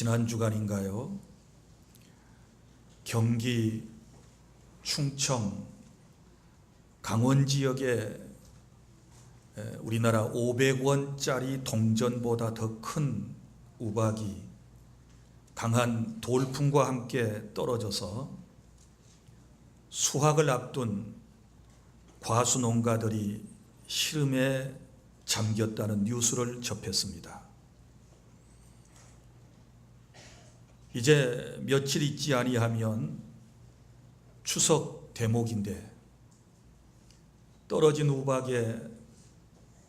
지난 주간인가요? 경기 충청 강원 지역에 우리나라 500원짜리 동전보다 더 큰 우박이 강한 돌풍과 함께 떨어져서 수확을 앞둔 과수 농가들이 시름에 잠겼다는 뉴스를 접했습니다. 이제 며칠 있지 아니하면 추석 대목인데 떨어진 우박에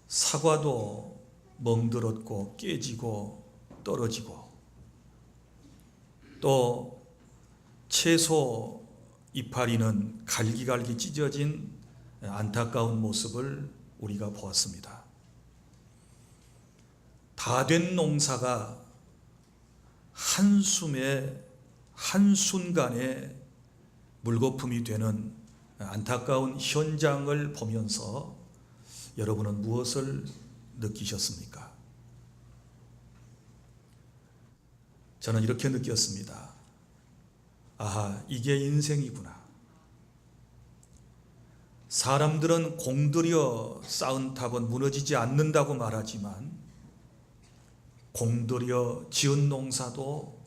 사과도 멍들었고 깨지고 떨어지고 또 채소 이파리는 갈기갈기 찢어진 안타까운 모습을 우리가 보았습니다. 다 된 농사가 한숨에 한순간에 물거품이 되는 안타까운 현장을 보면서 여러분은 무엇을 느끼셨습니까? 저는 이렇게 느꼈습니다. 아하, 이게 인생이구나. 사람들은 공들여 쌓은 탑은 무너지지 않는다고 말하지만 공들여 지은 농사도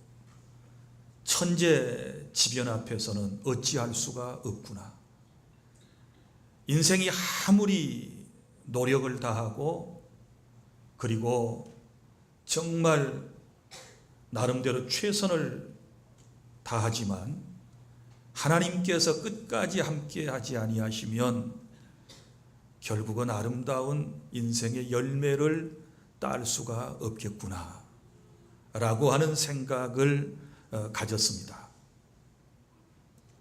천재지변 앞에서는 어찌할 수가 없구나. 인생이 아무리 노력을 다하고 그리고 정말 나름대로 최선을 다하지만 하나님께서 끝까지 함께하지 아니하시면 결국은 아름다운 인생의 열매를 딸 수가 없겠구나 라고 하는 생각을 가졌습니다.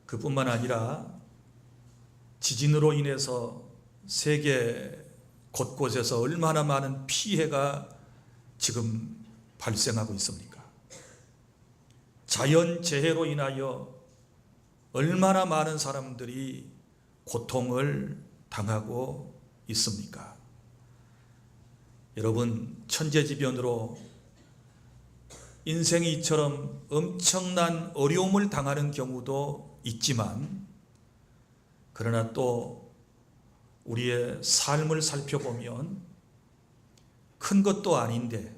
그뿐만 아니라 지진으로 인해서 세계 곳곳에서 얼마나 많은 피해가 지금 발생하고 있습니까? 자연재해로 인하여 얼마나 많은 사람들이 고통을 당하고 있습니까? 여러분, 천재지변으로 인생이 이처럼 엄청난 어려움을 당하는 경우도 있지만 그러나 또 우리의 삶을 살펴보면 큰 것도 아닌데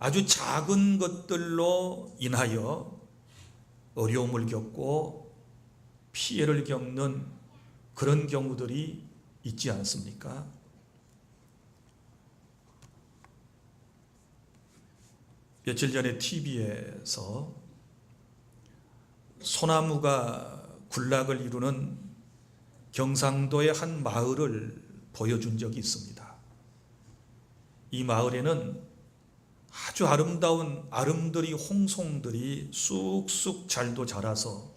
아주 작은 것들로 인하여 어려움을 겪고 피해를 겪는 그런 경우들이 있지 않습니까? 며칠 전에 TV에서 소나무가 군락을 이루는 경상도의 한 마을을 보여준 적이 있습니다. 이 마을에는 아주 아름다운 아름드리 홍송들이 쑥쑥 잘도 자라서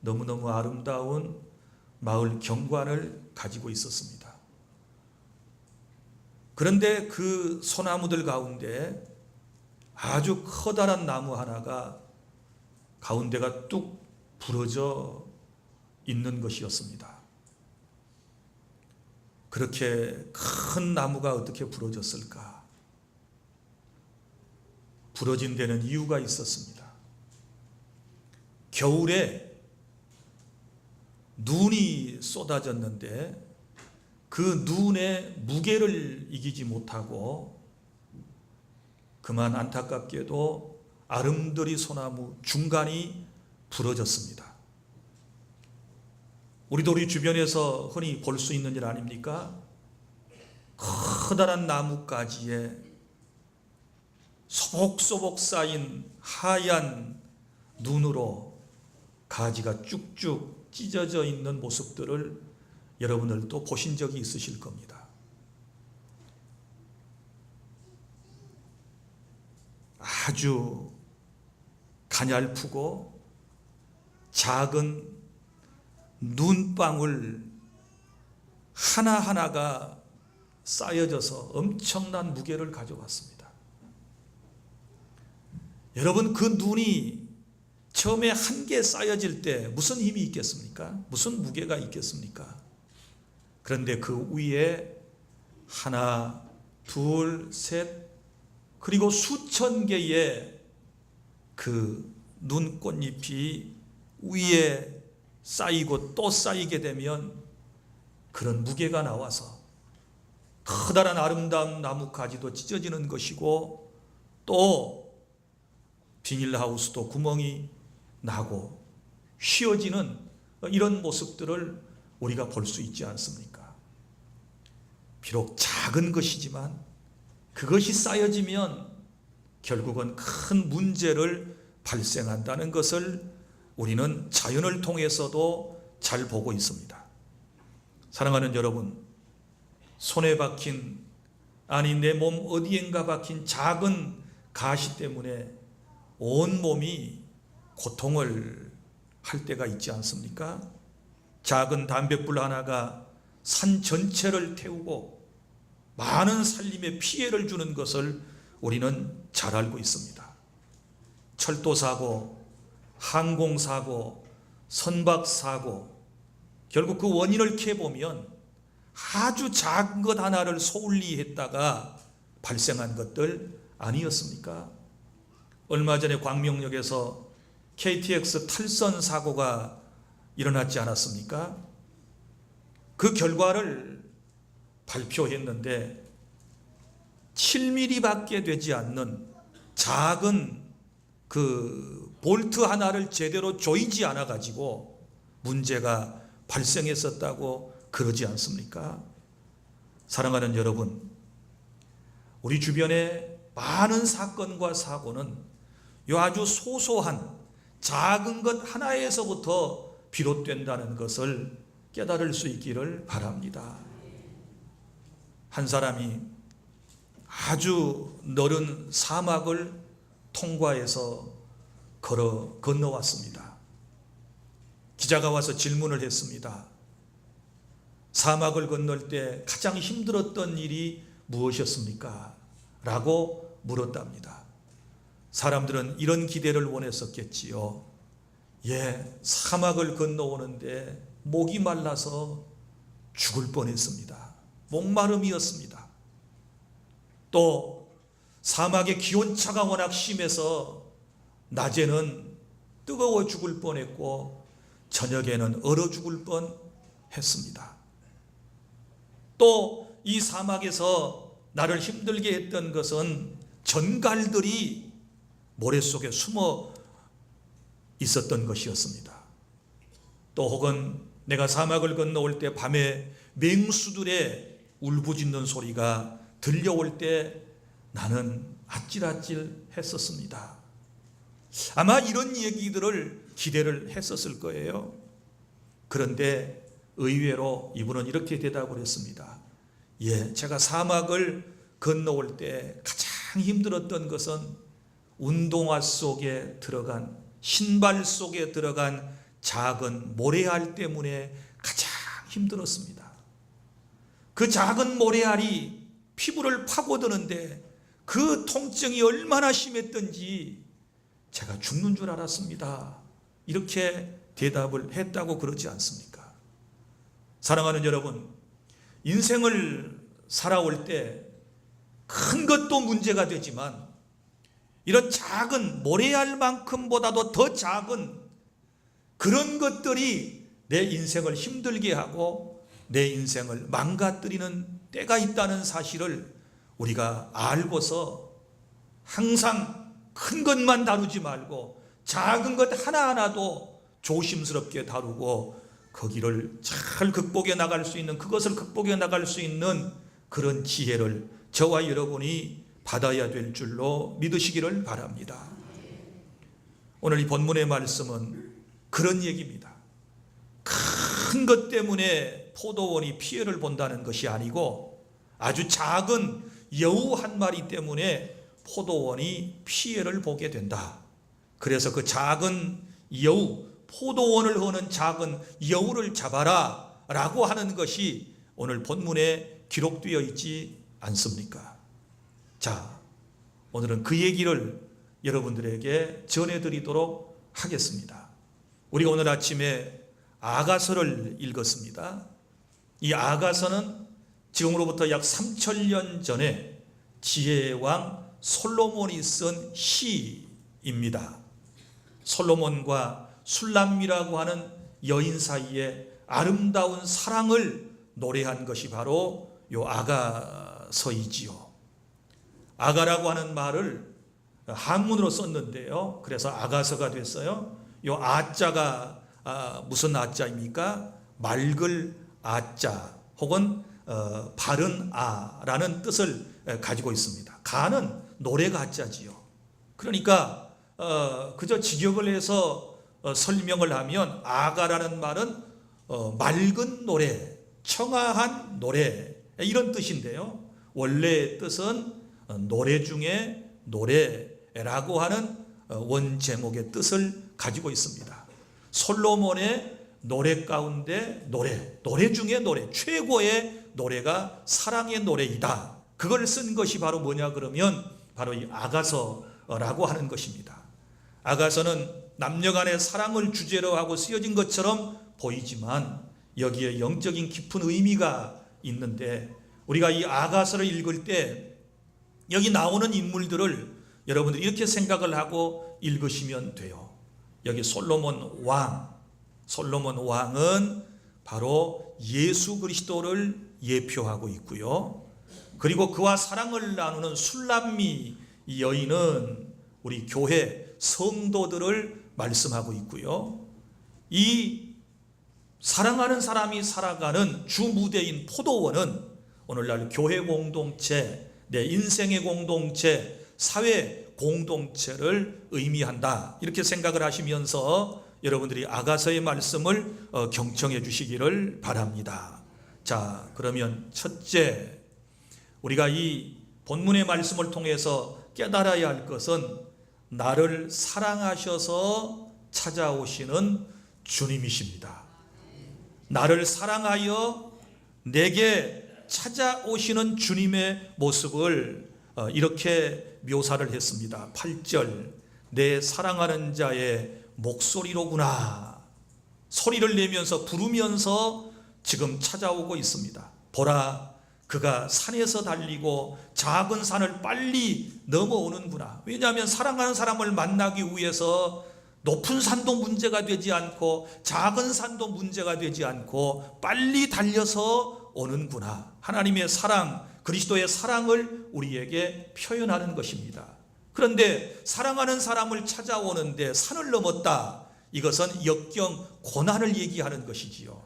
너무너무 아름다운 마을 경관을 가지고 있었습니다. 그런데 그 소나무들 가운데 아주 커다란 나무 하나가 가운데가 뚝 부러져 있는 것이었습니다. 그렇게 큰 나무가 어떻게 부러졌을까? 부러진 데는 이유가 있었습니다. 겨울에 눈이 쏟아졌는데 그 눈의 무게를 이기지 못하고 그만 안타깝게도 아름드리 소나무 중간이 부러졌습니다. 우리도 우리 주변에서 흔히 볼 수 있는 일 아닙니까? 커다란 나뭇가지에 소복소복 쌓인 하얀 눈으로 가지가 쭉쭉 찢어져 있는 모습들을 여러분들도 보신 적이 있으실 겁니다. 아주 가냘프고 작은 눈방울 하나하나가 쌓여져서 엄청난 무게를 가져왔습니다. 여러분, 그 눈이 처음에 한 개 쌓여질 때 무슨 힘이 있겠습니까? 무슨 무게가 있겠습니까? 그런데 그 위에 하나, 둘, 셋, 그리고 수천 개의 그 눈꽃잎이 위에 쌓이고 또 쌓이게 되면 그런 무게가 나와서 커다란 아름다운 나뭇가지도 찢어지는 것이고, 또 비닐하우스도 구멍이 나고 휘어지는 이런 모습들을 우리가 볼 수 있지 않습니까? 비록 작은 것이지만 그것이 쌓여지면 결국은 큰 문제를 발생한다는 것을 우리는 자연을 통해서도 잘 보고 있습니다. 사랑하는 여러분, 손에 박힌, 아니 내 몸 어디엔가 박힌 작은 가시 때문에 온 몸이 고통을 할 때가 있지 않습니까? 작은 담뱃불 하나가 산 전체를 태우고 많은 살림에 피해를 주는 것을 우리는 잘 알고 있습니다. 철도사고, 항공사고, 선박사고, 결국 그 원인을 캐보면 아주 작은 것 하나를 소홀히 했다가 발생한 것들 아니었습니까? 얼마 전에 광명역에서 KTX 탈선 사고가 일어났지 않았습니까? 그 결과를 발표했는데 7mm밖에 되지 않는 작은 그 볼트 하나를 제대로 조이지 않아 가지고 문제가 발생했었다고 그러지 않습니까? 사랑하는 여러분, 우리 주변에 많은 사건과 사고는 요 아주 소소한 작은 것 하나에서부터 비롯된다는 것을 깨달을 수 있기를 바랍니다. 한 사람이 아주 넓은 사막을 통과해서 건너왔습니다. 기자가 와서 질문을 했습니다. 사막을 건널 때 가장 힘들었던 일이 무엇이었습니까? 라고 물었답니다. 사람들은 이런 기대를 원했었겠지요. 사막을 건너오는데 목이 말라서 죽을 뻔했습니다. 목마름이었습니다. 또 사막의 기온차가 워낙 심해서 낮에는 뜨거워 죽을 뻔했고 저녁에는 얼어 죽을 뻔했습니다. 또 이 사막에서 나를 힘들게 했던 것은 전갈들이 모래 속에 숨어 있었던 것이었습니다. 또 혹은 내가 사막을 건너올 때 밤에 맹수들의 울부짖는 소리가 들려올 때 나는 아찔아찔 했었습니다. 아마 이런 얘기들을 기대를 했었을 거예요. 그런데 의외로 이분은 이렇게 대답을 했습니다. 제가 사막을 건너올 때 가장 힘들었던 것은 운동화 속에 들어간, 신발 속에 들어간 작은 모래알 때문에 가장 힘들었습니다. 그 작은 모래알이 피부를 파고드는데 그 통증이 얼마나 심했던지 제가 죽는 줄 알았습니다. 이렇게 대답을 했다고 그러지 않습니까? 사랑하는 여러분, 인생을 살아올 때 큰 것도 문제가 되지만 이런 작은 모래알만큼보다도 더 작은 그런 것들이 내 인생을 힘들게 하고 내 인생을 망가뜨리는 때가 있다는 사실을 우리가 알고서 항상 큰 것만 다루지 말고 작은 것 하나하나도 조심스럽게 다루고 거기를 잘 극복해 나갈 수 있는, 그것을 극복해 나갈 수 있는 그런 지혜를 저와 여러분이 받아야 될 줄로 믿으시기를 바랍니다. 오늘 이 본문의 말씀은 그런 얘기입니다. 큰 것 때문에 포도원이 피해를 본다는 것이 아니고 아주 작은 여우 한 마리 때문에 포도원이 피해를 보게 된다. 그래서 그 작은 여우, 포도원을 허는 작은 여우를 잡아라 라고 하는 것이 오늘 본문에 기록되어 있지 않습니까? 자, 오늘은 그 얘기를 여러분들에게 전해드리도록 하겠습니다. 우리가 오늘 아침에 아가서를 읽었습니다. 이 아가서는 지금으로부터 약 3000년 전에 지혜의 왕 솔로몬이 쓴 시입니다. 솔로몬과 술람미라고 하는 여인 사이에 아름다운 사랑을 노래한 것이 바로 요 아가서이지요. 아가라고 하는 말을 한문으로 썼는데요. 그래서 아가서가 됐어요. 요 아자가 무슨 아자입니까? 맑을 아자 혹은 바른 아라는 뜻을 가지고 있습니다. 가는 노래 가자지요. 그러니까 그저 직역을 해서 설명을 하면 아가라는 말은 맑은 노래, 청아한 노래 이런 뜻인데요. 원래의 뜻은 노래 중에 노래라고 하는 원 제목의 뜻을 가지고 있습니다. 솔로몬의 노래 가운데 노래 중에 노래, 최고의 노래가 사랑의 노래이다. 그걸 쓴 것이 바로 뭐냐 그러면 바로 이 아가서라고 하는 것입니다. 아가서는 남녀 간의 사랑을 주제로 하고 쓰여진 것처럼 보이지만 여기에 영적인 깊은 의미가 있는데, 우리가 이 아가서를 읽을 때 여기 나오는 인물들을 여러분들이 이렇게 생각을 하고 읽으시면 돼요. 여기 솔로몬 왕은 바로 예수 그리스도를 예표하고 있고요. 그리고 그와 사랑을 나누는 술람미 여인은 우리 교회 성도들을 말씀하고 있고요. 이 사랑하는 사람이 살아가는 주 무대인 포도원은 오늘날 교회 공동체, 내 인생의 공동체, 사회 공동체를 의미한다. 이렇게 생각을 하시면서 여러분들이 아가서의 말씀을 경청해 주시기를 바랍니다. 자, 그러면 첫째, 우리가 이 본문의 말씀을 통해서 깨달아야 할 것은 나를 사랑하셔서 찾아오시는 주님이십니다. 나를 사랑하여 내게 찾아오시는 주님의 모습을 이렇게 묘사를 했습니다. 8절, 내 사랑하는 자의 목소리로구나. 소리를 내면서 부르면서 지금 찾아오고 있습니다. 보라, 그가 산에서 달리고 작은 산을 빨리 넘어오는구나. 왜냐하면 사랑하는 사람을 만나기 위해서 높은 산도 문제가 되지 않고 작은 산도 문제가 되지 않고 빨리 달려서 오는구나. 하나님의 사랑, 그리스도의 사랑을 우리에게 표현하는 것입니다. 그런데 사랑하는 사람을 찾아오는데 산을 넘었다. 이것은 역경, 고난을 얘기하는 것이지요.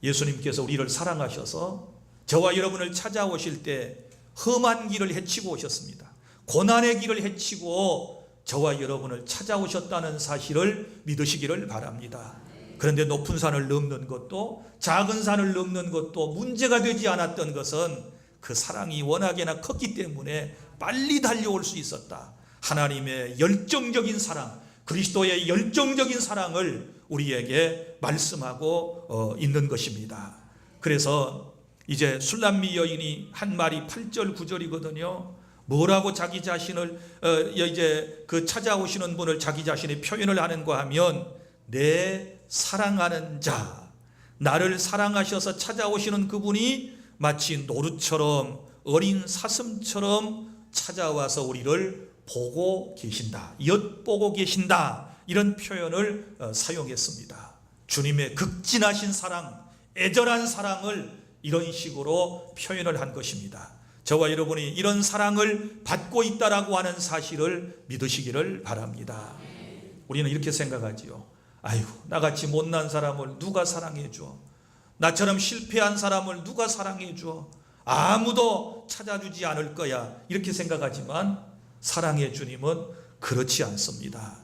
예수님께서 우리를 사랑하셔서 저와 여러분을 찾아오실 때 험한 길을 헤치고 오셨습니다. 고난의 길을 헤치고 저와 여러분을 찾아오셨다는 사실을 믿으시기를 바랍니다. 그런데 높은 산을 넘는 것도 작은 산을 넘는 것도 문제가 되지 않았던 것은 그 사랑이 워낙에나 컸기 때문에 빨리 달려올 수 있었다. 하나님의 열정적인 사랑, 그리스도의 열정적인 사랑을 우리에게 말씀하고 있는 것입니다. 그래서 이제 술람미 여인이 한 말이 8절 9절이거든요. 뭐라고 자기 자신을 이제 그 찾아오시는 분을 자기 자신의 표현을 하는가 하면 내 사랑하는 자, 나를 사랑하셔서 찾아오시는 그분이 마치 노루처럼 어린 사슴처럼 찾아와서 우리를 보고 계신다, 엿보고 계신다, 이런 표현을 사용했습니다. 주님의 극진하신 사랑, 애절한 사랑을 이런 식으로 표현을 한 것입니다. 저와 여러분이 이런 사랑을 받고 있다라고 하는 사실을 믿으시기를 바랍니다. 우리는 이렇게 생각하지요. 아이고, 나같이 못난 사람을 누가 사랑해 줘? 나처럼 실패한 사람을 누가 사랑해 줘? 아무도 찾아주지 않을 거야. 이렇게 생각하지만 사랑의 주님은 그렇지 않습니다.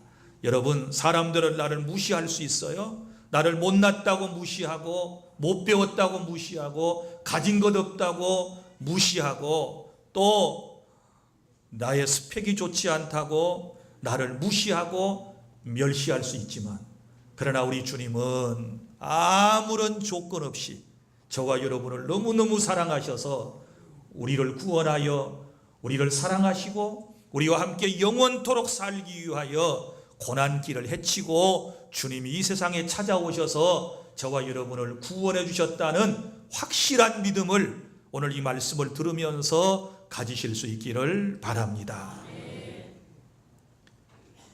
여러분, 사람들은 나를 무시할 수 있어요. 나를 못났다고 무시하고, 못 배웠다고 무시하고, 가진 것 없다고 무시하고, 또 나의 스펙이 좋지 않다고 나를 무시하고 멸시할 수 있지만, 그러나 우리 주님은 아무런 조건 없이 저와 여러분을 너무너무 사랑하셔서 우리를 구원하여 우리를 사랑하시고 우리와 함께 영원토록 살기 위하여 고난길을 헤치고 주님이 이 세상에 찾아오셔서 저와 여러분을 구원해 주셨다는 확실한 믿음을 오늘 이 말씀을 들으면서 가지실 수 있기를 바랍니다.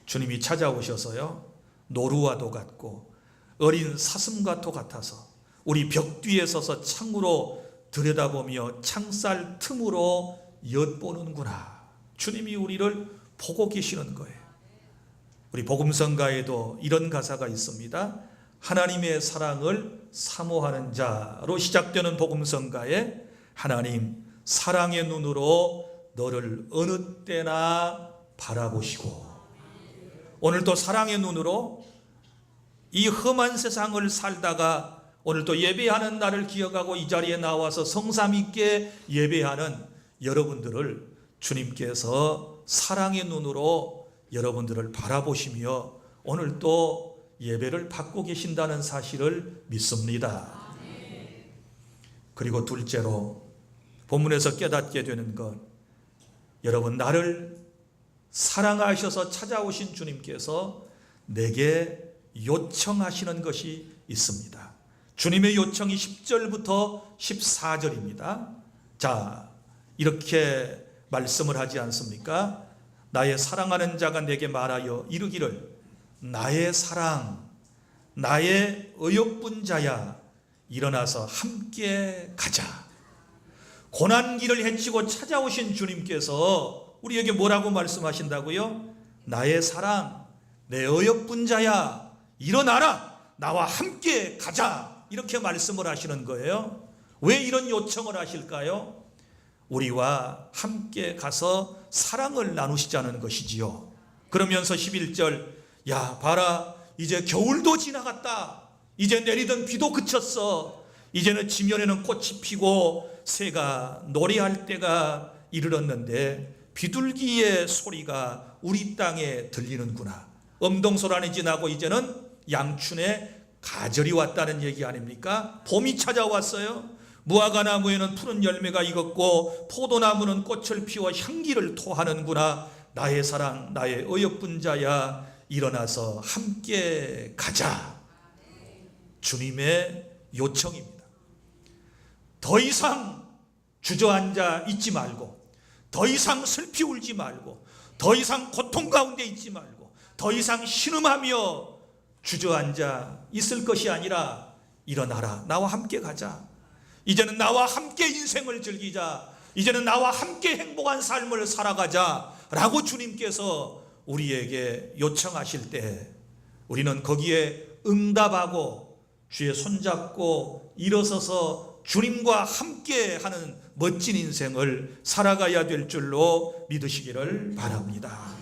주님이 찾아오셔서요, 노루와도 같고 어린 사슴과도 같아서 우리 벽 뒤에 서서 창으로 들여다보며 창살 틈으로 엿보는구나. 주님이 우리를 보고 계시는 거예요. 우리 복음성가에도 이런 가사가 있습니다. 하나님의 사랑을 사모하는 자로 시작되는 복음성가에 하나님 사랑의 눈으로 너를 어느 때나 바라보시고, 오늘도 사랑의 눈으로 이 험한 세상을 살다가 오늘도 예배하는 날을 기억하고 이 자리에 나와서 성삼 있게 예배하는 여러분들을 주님께서 사랑의 눈으로 여러분들을 바라보시며 오늘도 예배를 받고 계신다는 사실을 믿습니다. 그리고 둘째로 본문에서 깨닫게 되는 것, 여러분, 나를 사랑하셔서 찾아오신 주님께서 내게 요청하시는 것이 있습니다. 주님의 요청이 10절부터 14절입니다. 자, 이렇게 말씀을 하지 않습니까? 나의 사랑하는 자가 내게 말하여 이르기를 나의 사랑, 나의 어여쁜 자야, 일어나서 함께 가자. 고난길을 헤치고 찾아오신 주님께서 우리에게 뭐라고 말씀하신다고요? 나의 사랑, 내 어여쁜 자야, 일어나라, 나와 함께 가자, 이렇게 말씀을 하시는 거예요. 왜 이런 요청을 하실까요? 우리와 함께 가서 사랑을 나누시자는 것이지요. 그러면서 11절, 야 봐라, 이제 겨울도 지나갔다. 이제 내리던 비도 그쳤어. 이제는 지면에는 꽃이 피고 새가 노래할 때가 이르렀는데 비둘기의 소리가 우리 땅에 들리는구나. 엄동소란이 지나고 이제는 양춘에 가절이 왔다는 얘기 아닙니까? 봄이 찾아왔어요. 무화과나무에는 푸른 열매가 익었고 포도나무는 꽃을 피워 향기를 토하는구나. 나의 사랑, 나의 어여쁜 자야, 일어나서 함께 가자. 주님의 요청입니다. 더 이상 주저앉아 있지 말고, 더 이상 슬피 울지 말고, 더 이상 고통 가운데 있지 말고, 더 이상 신음하며 주저앉아 있을 것이 아니라 일어나라, 나와 함께 가자. 이제는 나와 함께 인생을 즐기자. 이제는 나와 함께 행복한 삶을 살아가자 라고 주님께서 우리에게 요청하실 때 우리는 거기에 응답하고 주의 손잡고 일어서서 주님과 함께 하는 멋진 인생을 살아가야 될 줄로 믿으시기를 바랍니다.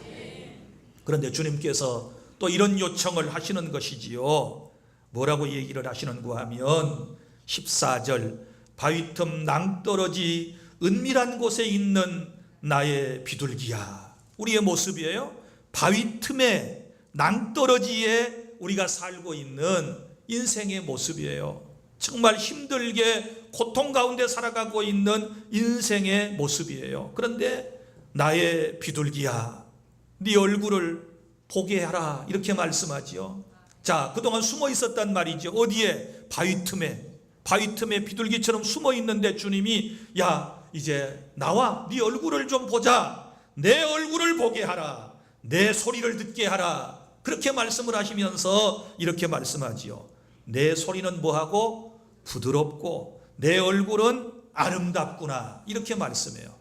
그런데 주님께서 또 이런 요청을 하시는 것이지요. 뭐라고 얘기를 하시는가 하면 14절, 바위틈 낭떠러지 은밀한 곳에 있는 나의 비둘기야. 우리의 모습이에요. 바위틈에 낭떠러지에 우리가 살고 있는 인생의 모습이에요. 정말 힘들게 고통 가운데 살아가고 있는 인생의 모습이에요. 그런데 나의 비둘기야, 네 얼굴을 보게 하라, 이렇게 말씀하지요. 자, 그동안 숨어 있었단 말이죠. 어디에? 바위틈에 비둘기처럼 숨어 있는데 주님이 야, 이제 나와, 네 얼굴을 좀 보자. 내 얼굴을 보게 하라. 내 소리를 듣게 하라. 그렇게 말씀을 하시면서 이렇게 말씀하지요. 내 소리는 뭐하고? 부드럽고 내 얼굴은 아름답구나. 이렇게 말씀해요.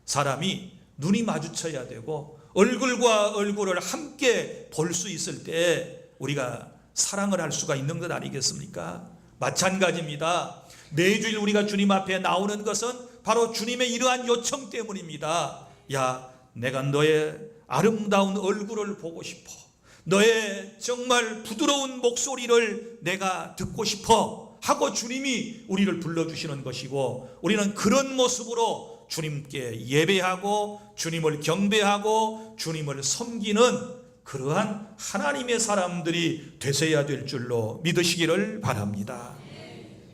사람이 눈이 마주쳐야 되고 얼굴과 얼굴을 함께 볼 수 있을 때 우리가 사랑을 할 수가 있는 것 아니겠습니까? 마찬가지입니다. 매주일 우리가 주님 앞에 나오는 것은 바로 주님의 이러한 요청 때문입니다. 야, 내가 너의 아름다운 얼굴을 보고 싶어. 너의 정말 부드러운 목소리를 내가 듣고 싶어 하고 주님이 우리를 불러주시는 것이고, 우리는 그런 모습으로 주님께 예배하고 주님을 경배하고 주님을 섬기는 그러한 하나님의 사람들이 되셔야 될 줄로 믿으시기를 바랍니다.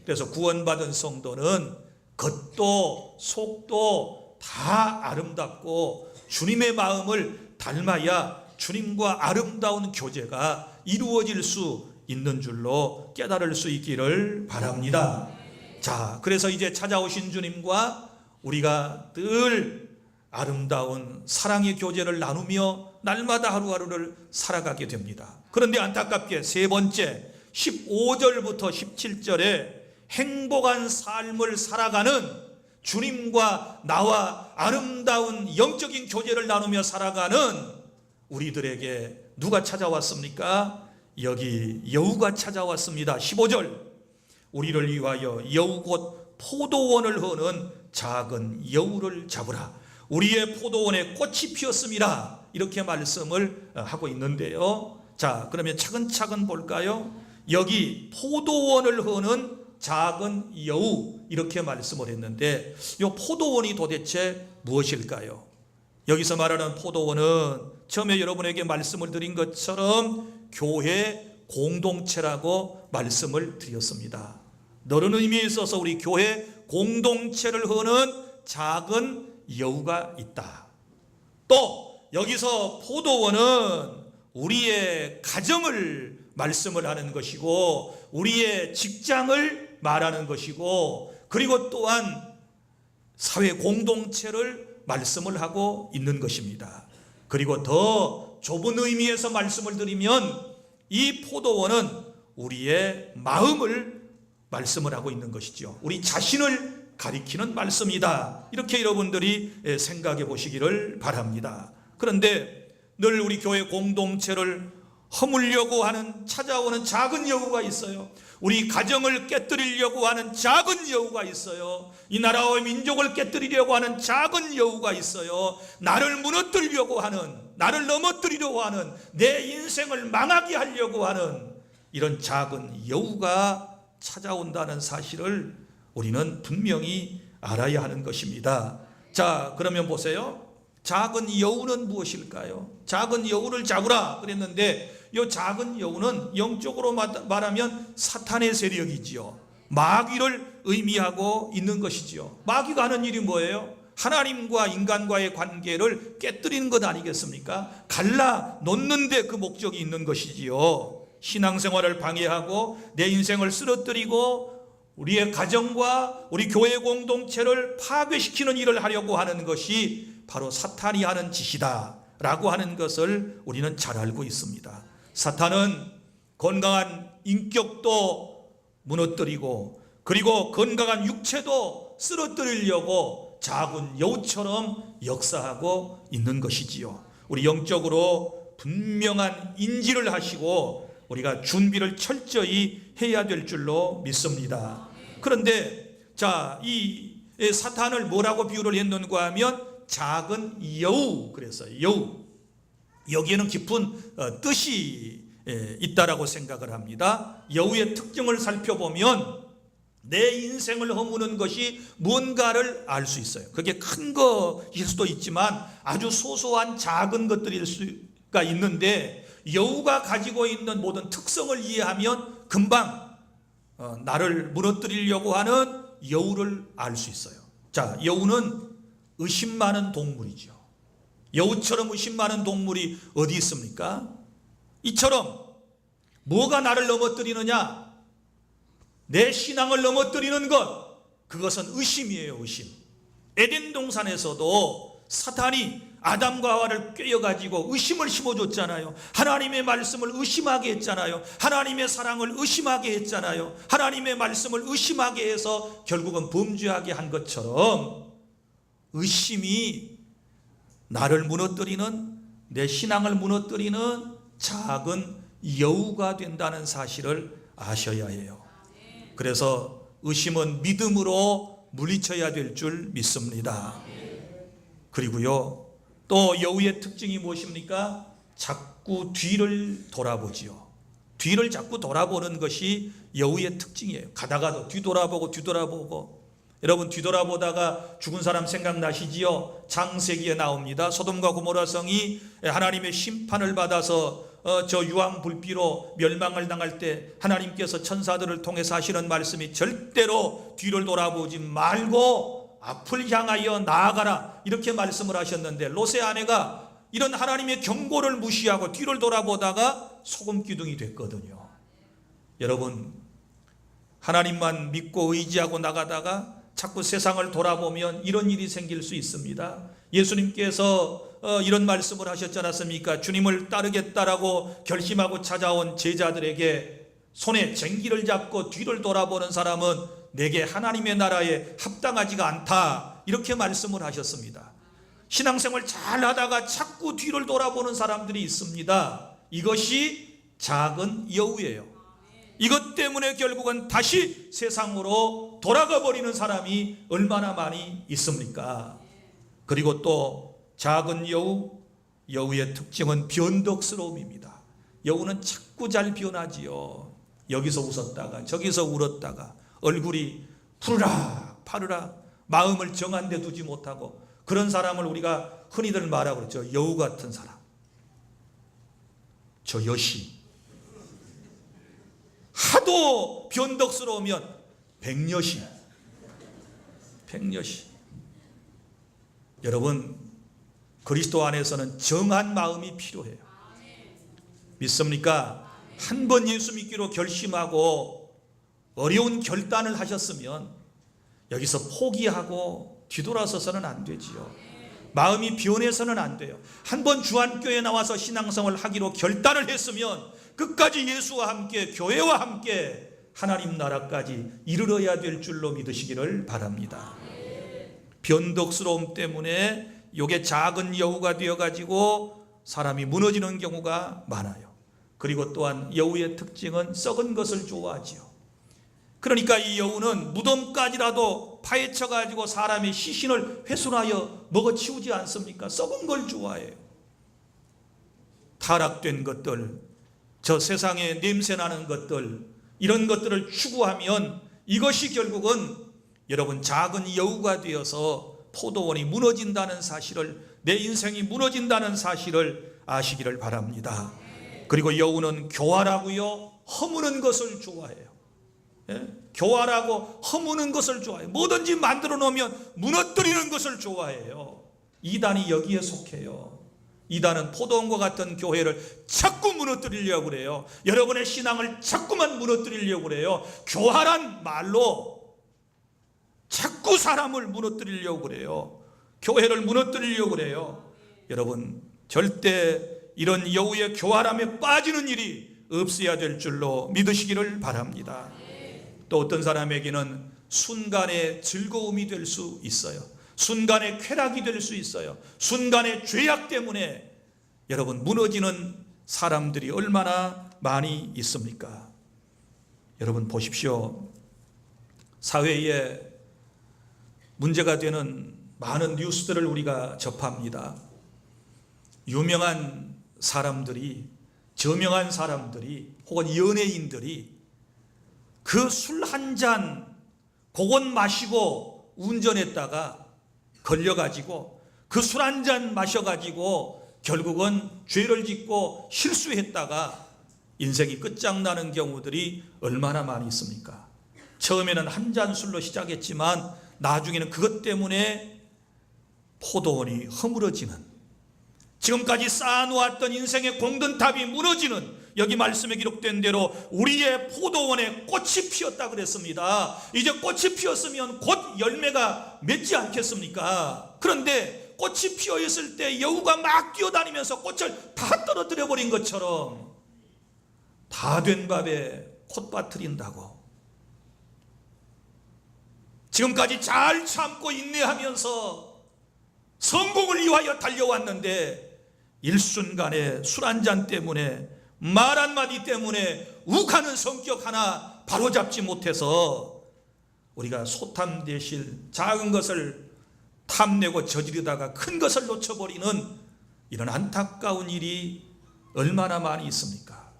그래서 구원받은 성도는 겉도 속도 다 아름답고 주님의 마음을 닮아야 주님과 아름다운 교제가 이루어질 수 있는 줄로 깨달을 수 있기를 바랍니다. 자, 그래서 이제 찾아오신 주님과 우리가 늘 아름다운 사랑의 교제를 나누며 날마다 하루하루를 살아가게 됩니다. 그런데 안타깝게 세 번째 15절부터 17절에 행복한 삶을 살아가는, 주님과 나와 아름다운 영적인 교제를 나누며 살아가는 우리들에게 누가 찾아왔습니까? 여기 여우가 찾아왔습니다. 15절, 우리를 위하여 여우 곧 포도원을 허는 작은 여우를 잡으라. 우리의 포도원에 꽃이 피었습니다. 이렇게 말씀을 하고 있는데요. 자, 그러면 차근차근 볼까요? 여기 포도원을 허는 작은 여우, 이렇게 말씀을 했는데 이 포도원이 도대체 무엇일까요? 여기서 말하는 포도원은 처음에 여러분에게 말씀을 드린 것처럼 교회 공동체라고 말씀을 드렸습니다. 너른 의미에 있어서 우리 교회 공동체를 허는 작은 여우가 있다. 또 여기서 포도원은 우리의 가정을 말씀을 하는 것이고, 우리의 직장을 말하는 것이고, 그리고 또한 사회 공동체를 말씀을 하고 있는 것입니다. 그리고 더 좁은 의미에서 말씀을 드리면 이 포도원은 우리의 마음을 말씀을 하고 있는 것이죠. 우리 자신을 가리키는 말씀이다. 이렇게 여러분들이 생각해 보시기를 바랍니다. 그런데 늘 우리 교회 공동체를 허물려고 하는, 찾아오는 작은 여우가 있어요. 우리 가정을 깨뜨리려고 하는 작은 여우가 있어요. 이 나라와 민족을 깨뜨리려고 하는 작은 여우가 있어요. 나를 무너뜨리려고 하는, 나를 넘어뜨리려고 하는, 내 인생을 망하게 하려고 하는 이런 작은 여우가 찾아온다는 사실을 우리는 분명히 알아야 하는 것입니다. 자, 그러면 보세요. 작은 여우는 무엇일까요? 작은 여우를 잡으라 그랬는데 이 작은 여우는 영적으로 말하면 사탄의 세력이지요. 마귀를 의미하고 있는 것이지요. 마귀가 하는 일이 뭐예요? 하나님과 인간과의 관계를 깨뜨리는 것 아니겠습니까? 갈라 놓는 데 그 목적이 있는 것이지요. 신앙생활을 방해하고 내 인생을 쓰러뜨리고 우리의 가정과 우리 교회 공동체를 파괴시키는 일을 하려고 하는 것이 바로 사탄이 하는 짓이다 라고 하는 것을 우리는 잘 알고 있습니다. 사탄은 건강한 인격도 무너뜨리고, 그리고 건강한 육체도 쓰러뜨리려고 작은 여우처럼 역사하고 있는 것이지요. 우리 영적으로 분명한 인지를 하시고 우리가 준비를 철저히 해야 될 줄로 믿습니다. 그런데 자, 이 사탄을 뭐라고 비유를 했는가 하면 작은 여우, 그래서 여우, 여기에는 깊은 뜻이 있다라고 생각을 합니다. 여우의 특징을 살펴보면 내 인생을 허무는 것이 뭔가를 알 수 있어요. 그게 큰 것일 수도 있지만 아주 소소한 작은 것들일 수가 있는데, 여우가 가지고 있는 모든 특성을 이해하면 금방 나를 무너뜨리려고 하는 여우를 알 수 있어요. 자, 여우는 의심 많은 동물이죠. 여우처럼 의심 많은 동물이 어디 있습니까? 이처럼 뭐가 나를 넘어뜨리느냐? 내 신앙을 넘어뜨리는 것, 그것은 의심이에요. 의심. 에덴 동산에서도 사탄이 아담과 하와를 꿰어가지고 의심을 심어줬잖아요. 하나님의 말씀을 의심하게 했잖아요. 하나님의 사랑을 의심하게 했잖아요. 하나님의 말씀을 의심하게 해서 결국은 범죄하게 한 것처럼 의심이 나를 무너뜨리는, 내 신앙을 무너뜨리는 작은 여우가 된다는 사실을 아셔야 해요. 그래서 의심은 믿음으로 물리쳐야 될 줄 믿습니다. 그리고요, 또 여우의 특징이 무엇입니까? 자꾸 뒤를 돌아보지요. 뒤를 자꾸 돌아보는 것이 여우의 특징이에요. 가다가도 뒤돌아보고. 여러분, 뒤돌아보다가 죽은 사람 생각나시지요? 창세기에 나옵니다. 소돔과 고모라 성이 하나님의 심판을 받아서 저 유황불비로 멸망을 당할 때 하나님께서 천사들을 통해서 하시는 말씀이 절대로 뒤를 돌아보지 말고 앞을 향하여 나아가라, 이렇게 말씀을 하셨는데, 롯의 아내가 이런 하나님의 경고를 무시하고 뒤를 돌아보다가 소금기둥이 됐거든요. 여러분, 하나님만 믿고 의지하고 나가다가 자꾸 세상을 돌아보면 이런 일이 생길 수 있습니다. 예수님께서 이런 말씀을 하셨지 않았습니까? 주님을 따르겠다라고 결심하고 찾아온 제자들에게 손에 쟁기를 잡고 뒤를 돌아보는 사람은 내게 하나님의 나라에 합당하지가 않다, 이렇게 말씀을 하셨습니다. 신앙생활 잘 하다가 자꾸 뒤를 돌아보는 사람들이 있습니다. 이것이 작은 여우예요. 이것 때문에 결국은 다시 세상으로 돌아가 버리는 사람이 얼마나 많이 있습니까? 그리고 또 작은 여우의 특징은 변덕스러움입니다. 여우는 자꾸 잘 변하지요. 여기서 웃었다가 저기서 울었다가 얼굴이 푸르락 파르락, 마음을 정한 데 두지 못하고, 그런 사람을 우리가 흔히들 말하고 그러죠. 여우 같은 사람, 저 여시. 하도 변덕스러우면 백여시. 여러분, 그리스도 안에서는 정한 마음이 필요해요. 믿습니까? 한 번 예수 믿기로 결심하고 어려운 결단을 하셨으면 여기서 포기하고 뒤돌아서서는 안 되지요. 마음이 변해서는 안 돼요. 한 번 주안교회에 나와서 신앙생활을 하기로 결단을 했으면 끝까지 예수와 함께, 교회와 함께 하나님 나라까지 이르러야 될 줄로 믿으시기를 바랍니다. 변덕스러움 때문에 이게 작은 여우가 되어가지고 사람이 무너지는 경우가 많아요. 그리고 또한 여우의 특징은 썩은 것을 좋아하지요. 그러니까 이 여우는 무덤까지라도 파헤쳐가지고 사람의 시신을 훼손하여 먹어치우지 않습니까? 썩은 걸 좋아해요. 타락된 것들, 저 세상에 냄새나는 것들, 이런 것들을 추구하면 이것이 결국은 여러분 작은 여우가 되어서 포도원이 무너진다는 사실을, 내 인생이 무너진다는 사실을 아시기를 바랍니다. 그리고 여우는 교활하고요, 허무는 것을 좋아해요. 교활하고 허무는 것을 좋아해요. 뭐든지 만들어 놓으면 무너뜨리는 것을 좋아해요. 이단이 여기에 속해요. 이단은 포도원과 같은 교회를 자꾸 무너뜨리려고 그래요. 여러분의 신앙을 자꾸만 무너뜨리려고 그래요. 교활한 말로 자꾸 사람을 무너뜨리려고 그래요. 교회를 무너뜨리려고 그래요. 여러분, 절대 이런 여우의 교활함에 빠지는 일이 없어야 될 줄로 믿으시기를 바랍니다. 또 어떤 사람에게는 순간의 즐거움이 될 수 있어요. 순간의 쾌락이 될 수 있어요. 순간의 죄악 때문에 여러분 무너지는 사람들이 얼마나 많이 있습니까? 여러분 보십시오. 사회에 문제가 되는 많은 뉴스들을 우리가 접합니다. 유명한 사람들이, 저명한 사람들이, 혹은 연예인들이 그 술 한 잔 그것 마시고 운전했다가 걸려가지고 그 술 한 잔 마셔가지고 결국은 죄를 짓고 실수했다가 인생이 끝장나는 경우들이 얼마나 많이 있습니까? 처음에는 한 잔 술로 시작했지만 나중에는 그것 때문에 포도원이 허물어지는, 지금까지 쌓아놓았던 인생의 공든탑이 무너지는, 여기 말씀에 기록된 대로 우리의 포도원에 꽃이 피었다 그랬습니다. 이제 꽃이 피었으면 곧 열매가 맺지 않겠습니까? 그런데 꽃이 피어 있을 때 여우가 막 뛰어다니면서 꽃을 다 떨어뜨려 버린 것처럼 다 된 밥에 콧밭 트린다고, 지금까지 잘 참고 인내하면서 성공을 위하여 달려왔는데 일순간에 술 한 잔 때문에, 말 한마디 때문에 욱하는 성격 하나 바로잡지 못해서 우리가 소탐대실 작은 것을 탐내고 저지르다가 큰 것을 놓쳐버리는 이런 안타까운 일이 얼마나 많이 있습니까?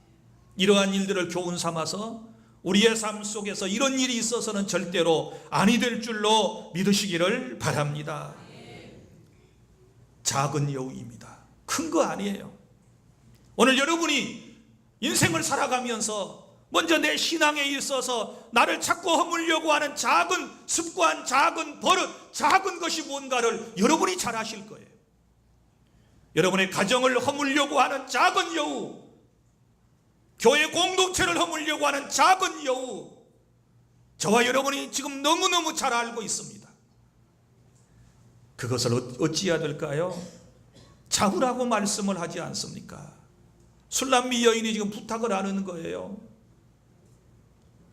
이러한 일들을 교훈 삼아서 우리의 삶 속에서 이런 일이 있어서는 절대로 아니 될 줄로 믿으시기를 바랍니다. 작은 여우입니다. 큰 거 아니에요. 오늘 여러분이 인생을 살아가면서 먼저 내 신앙에 있어서 나를 자꾸 허물려고 하는 작은 습관, 작은 버릇, 작은 것이 뭔가를 여러분이 잘 아실 거예요. 여러분의 가정을 허물려고 하는 작은 여우, 교회 공동체를 허물려고 하는 작은 여우, 저와 여러분이 지금 너무너무 잘 알고 있습니다. 그것을 어찌해야 될까요? 잡으라고 말씀을 하지 않습니까? 술람미 여인이 지금 부탁을 하는 거예요.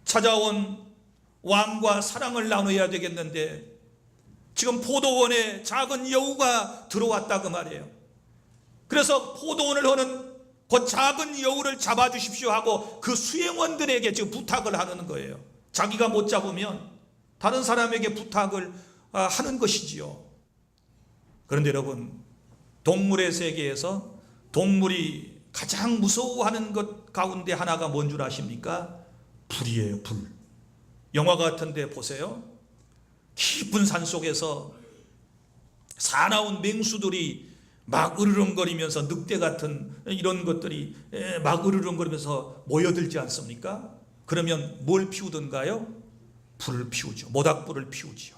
찾아온 왕과 사랑을 나눠야 되겠는데 지금 포도원에 작은 여우가 들어왔다 그 말이에요. 그래서 포도원을 하는 그 작은 여우를 잡아주십시오 하고 그 수행원들에게 지금 부탁을 하는 거예요. 자기가 못 잡으면 다른 사람에게 부탁을 하는 것이지요. 그런데 여러분, 동물의 세계에서 동물이 가장 무서워하는 것 가운데 하나가 뭔 줄 아십니까? 불이에요. 불. 영화 같은 데 보세요. 깊은 산 속에서 사나운 맹수들이 막 으르렁거리면서, 늑대 같은 이런 것들이 막 으르렁거리면서 모여들지 않습니까? 그러면 뭘 피우던가요? 불을 피우죠. 모닥불을 피우지요.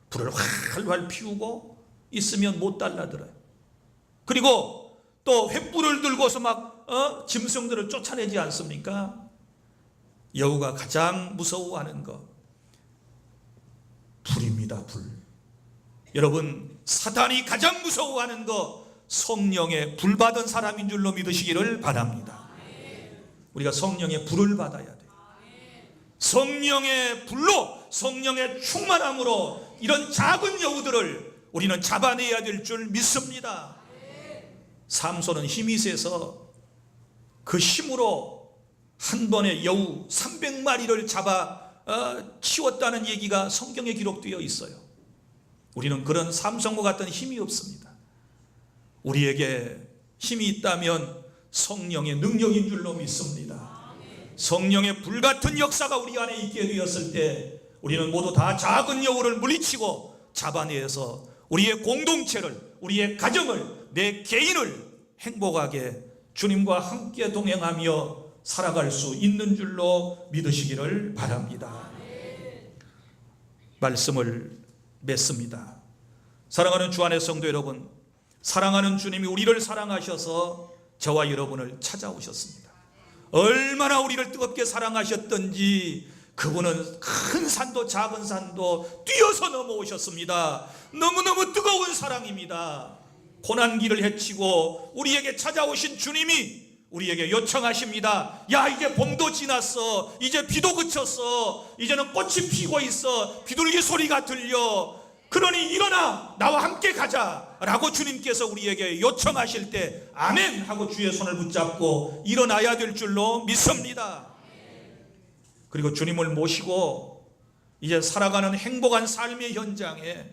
불을 활활 피우고 있으면 못 달라들어요. 그리고 또 횃불을 들고서 막 짐승들을 쫓아내지 않습니까? 여우가 가장 무서워하는 것, 불입니다. 불. 여러분, 사탄이 가장 무서워하는 것, 성령의 불 받은 사람인 줄로 믿으시기를 바랍니다. 우리가 성령의 불을 받아야 돼요. 성령의 불로, 성령의 충만함으로 이런 작은 여우들을 우리는 잡아내야 될 줄 믿습니다. 삼손은 힘이 세서 그 힘으로 한 번에 여우 300마리를 잡아 치웠다는 얘기가 성경에 기록되어 있어요. 우리는 그런 삼손과 같은 힘이 없습니다. 우리에게 힘이 있다면 성령의 능력인 줄로 믿습니다. 성령의 불같은 역사가 우리 안에 있게 되었을 때 우리는 모두 다 작은 여우를 물리치고 잡아내서 우리의 공동체를, 우리의 가정을, 내 개인을 행복하게 주님과 함께 동행하며 살아갈 수 있는 줄로 믿으시기를 바랍니다. 말씀을 맺습니다. 사랑하는 주 안의 성도 여러분, 사랑하는 주님이 우리를 사랑하셔서 저와 여러분을 찾아오셨습니다. 얼마나 우리를 뜨겁게 사랑하셨던지 그분은 큰 산도 작은 산도 뛰어서 넘어오셨습니다. 너무너무 뜨거운 사랑입니다. 고난길을 헤치고 우리에게 찾아오신 주님이 우리에게 요청하십니다. 야, 이제 봄도 지났어. 이제 비도 그쳤어. 이제는 꽃이 피고 있어. 비둘기 소리가 들려. 그러니 일어나 나와 함께 가자 라고 주님께서 우리에게 요청하실 때 아멘 하고 주의 손을 붙잡고 일어나야 될 줄로 믿습니다. 그리고 주님을 모시고 이제 살아가는 행복한 삶의 현장에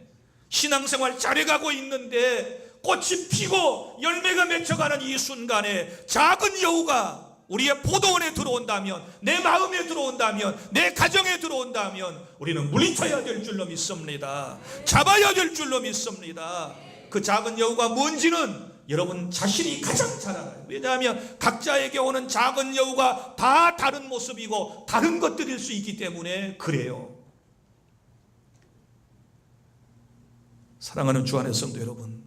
신앙생활 잘해가고 있는데 꽃이 피고 열매가 맺혀가는 이 순간에 작은 여우가 우리의 포도원에 들어온다면, 내 마음에 들어온다면, 내 가정에 들어온다면 우리는 물리쳐야 될 줄로 믿습니다. 잡아야 될 줄로 믿습니다. 그 작은 여우가 뭔지는 여러분 자신이 가장 잘 알아요. 왜냐하면 각자에게 오는 작은 여우가 다 다른 모습이고 다른 것들일 수 있기 때문에 그래요. 사랑하는 주 안의 성도 여러분,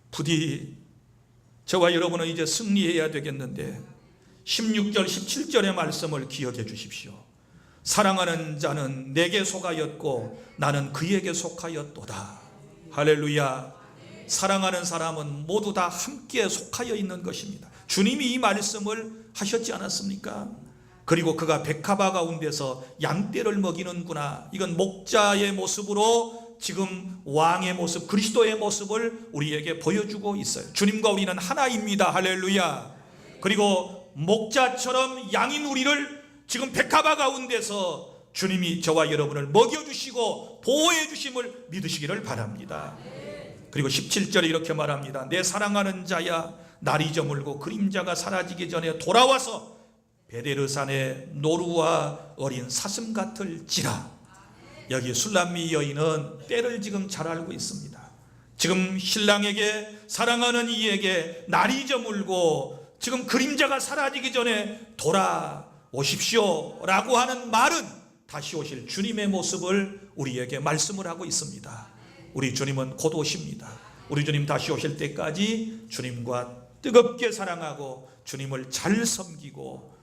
부디 저와 여러분은 이제 승리해야 되겠는데 16절 17절의 말씀을 기억해 주십시오. 사랑하는 자는 내게 속하였고 나는 그에게 속하였도다. 할렐루야. 사랑하는 사람은 모두 다 함께 속하여 있는 것입니다. 주님이 이 말씀을 하셨지 않았습니까? 그리고 그가 백합화 가운데서 양떼를 먹이는구나. 이건 목자의 모습으로 지금 왕의 모습, 그리스도의 모습을 우리에게 보여주고 있어요. 주님과 우리는 하나입니다. 할렐루야. 그리고 목자처럼 양인 우리를 지금 백합화 가운데서 주님이 저와 여러분을 먹여주시고 보호해 주심을 믿으시기를 바랍니다. 그리고 17절에 이렇게 말합니다. 내 사랑하는 자야, 날이 저물고 그림자가 사라지기 전에 돌아와서 베데르산의 노루와 어린 사슴 같을지라. 여기 술람미 여인은 때를 지금 잘 알고 있습니다. 지금 신랑에게, 사랑하는 이에게 날이 저물고 지금 그림자가 사라지기 전에 돌아오십시오 라고 하는 말은 다시 오실 주님의 모습을 우리에게 말씀을 하고 있습니다. 우리 주님은 곧 오십니다. 우리 주님 다시 오실 때까지 주님과 뜨겁게 사랑하고 주님을 잘 섬기고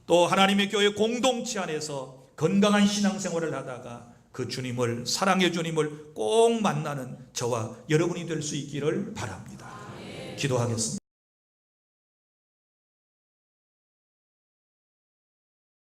또 하나님의 교회 공동체 안에서 건강한 신앙생활을 하다가 그 주님을, 사랑의 주님을 꼭 만나는 저와 여러분이 될 수 있기를 바랍니다. 기도하겠습니다.